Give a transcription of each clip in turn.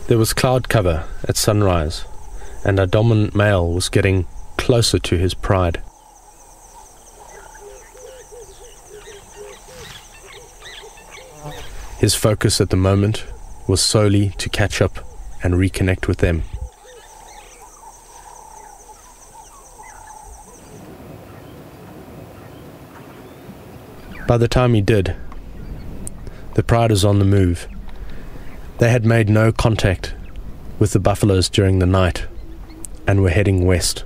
There was cloud cover at sunrise, and our dominant male was getting closer to his pride. His focus at the moment was solely to catch up and reconnect with them. By the time he did, the pride was on the move. They had made no contact with the buffaloes during the night and were heading west.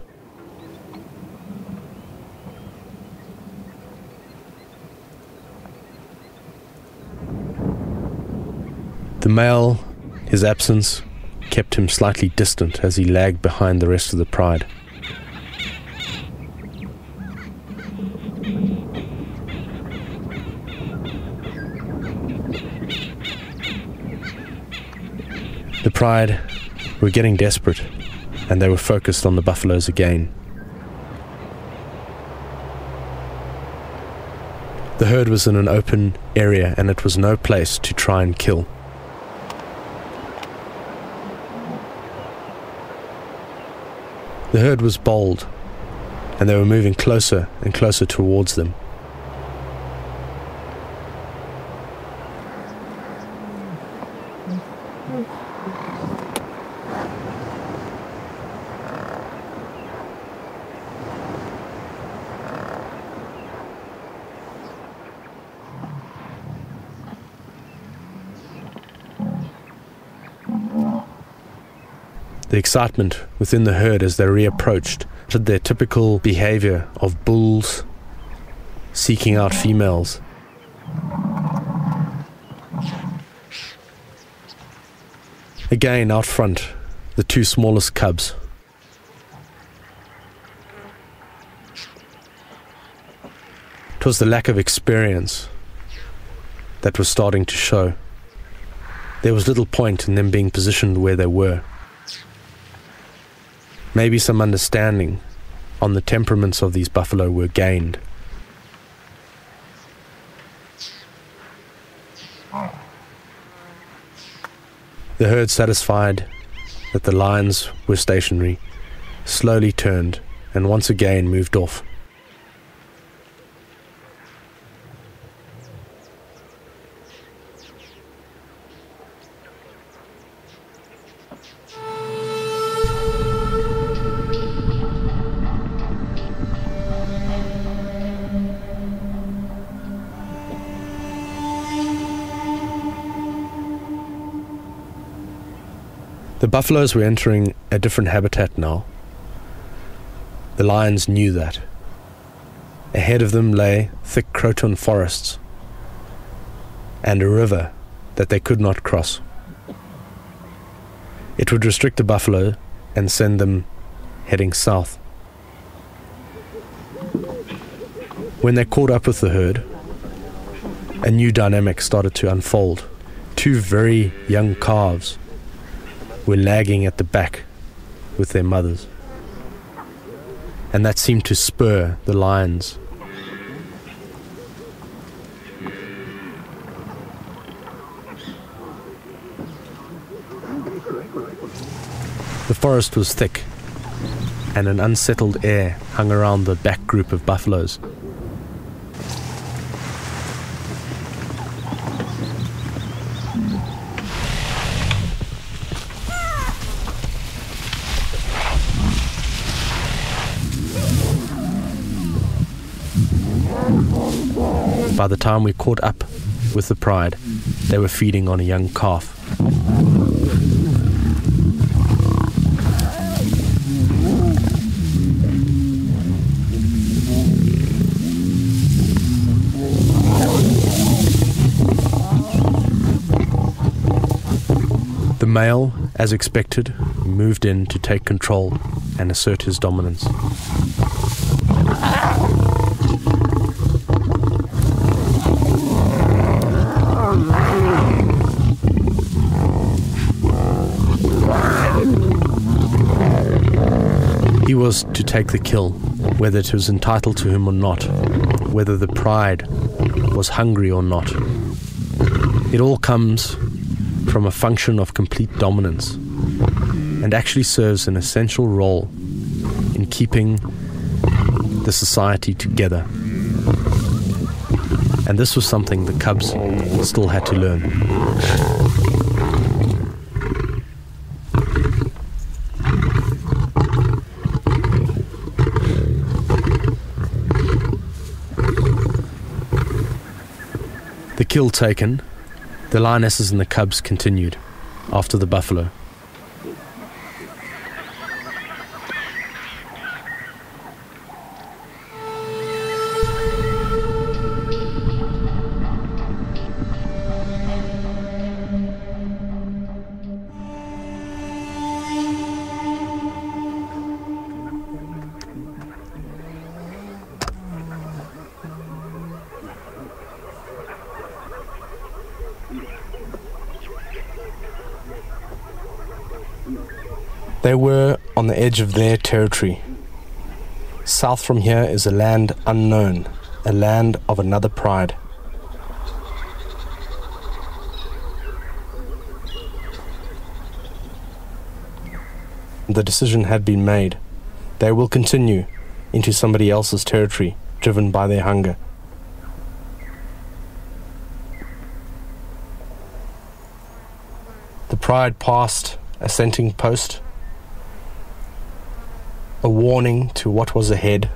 The male, his absence, kept him slightly distant as he lagged behind the rest of the pride. The pride were getting desperate, and they were focused on the buffaloes again. The herd was in an open area, and it was no place to try and kill. The herd was bold, and they were moving closer and closer towards them. The excitement within the herd as they reapproached did their typical behavior of bulls seeking out females. Again, out front, the two smallest cubs. It was the lack of experience that was starting to show. There was little point in them being positioned where they were. Maybe some understanding on the temperaments of these buffalo were gained. The herd, satisfied that the lions were stationary, slowly turned and once again moved off. The buffaloes were entering a different habitat now. The lions knew that. Ahead of them lay thick croton forests and a river that they could not cross. It would restrict the buffalo and send them heading south. When they caught up with the herd, a new dynamic started to unfold. Two very young calves were lagging at the back with their mothers, and that seemed to spur the lions. The forest was thick, and an unsettled air hung around the back group of buffaloes. By the time we caught up with the pride, they were feeding on a young calf. The male, as expected, moved in to take control and assert his dominance. He was to take the kill, whether it was entitled to him or not, whether the pride was hungry or not. It all comes from a function of complete dominance and actually serves an essential role in keeping the society together. And this was something the cubs still had to learn. The kill taken, the lionesses and the cubs continued after the buffalo. They were on the edge of their territory. South from here is a land unknown, a land of another pride. The decision had been made. They will continue into somebody else's territory, driven by their hunger. The pride passed a scenting post, a warning to what was ahead.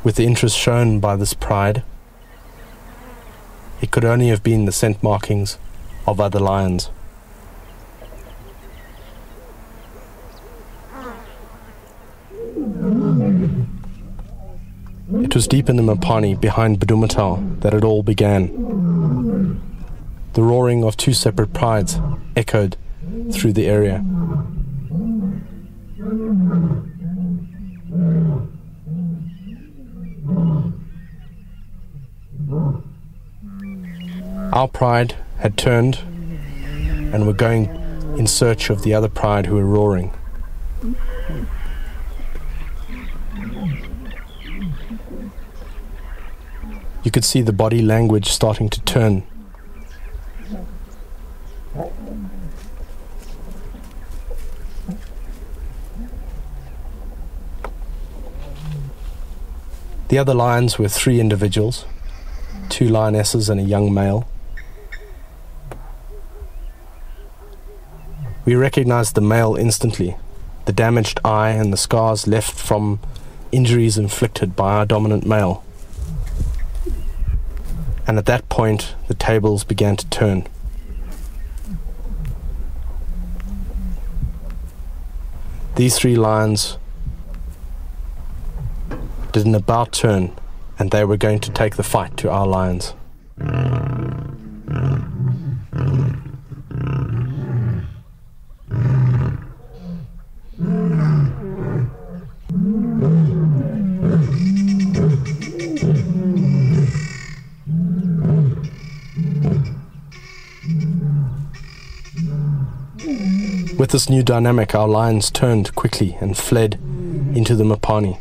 With the interest shown by this pride, it could only have been the scent markings of other lions. It was deep in the Mopani behind Budumatau that it all began. The roaring of two separate prides echoed through the area. Our pride had turned and were going in search of the other pride who were roaring. You could see the body language starting to turn. The other lions were 3 individuals, 2 lionesses and a young male. We recognized the male instantly, the damaged eye and the scars left from injuries inflicted by our dominant male. And at that point, the tables began to turn. These 3 lions did an about turn, and they were going to take the fight to our lions. With this new dynamic, our lions turned quickly and fled into the Mopani.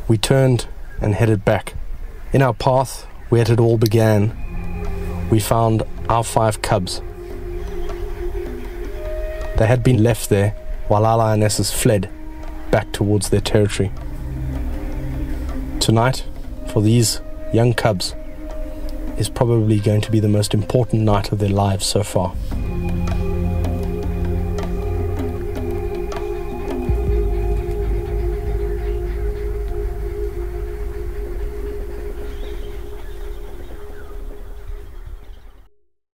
We turned and headed back. In our path, where it all began, we found our 5 cubs. They had been left there while our lionesses fled back towards their territory. Tonight, for these young cubs, is probably going to be the most important night of their lives so far.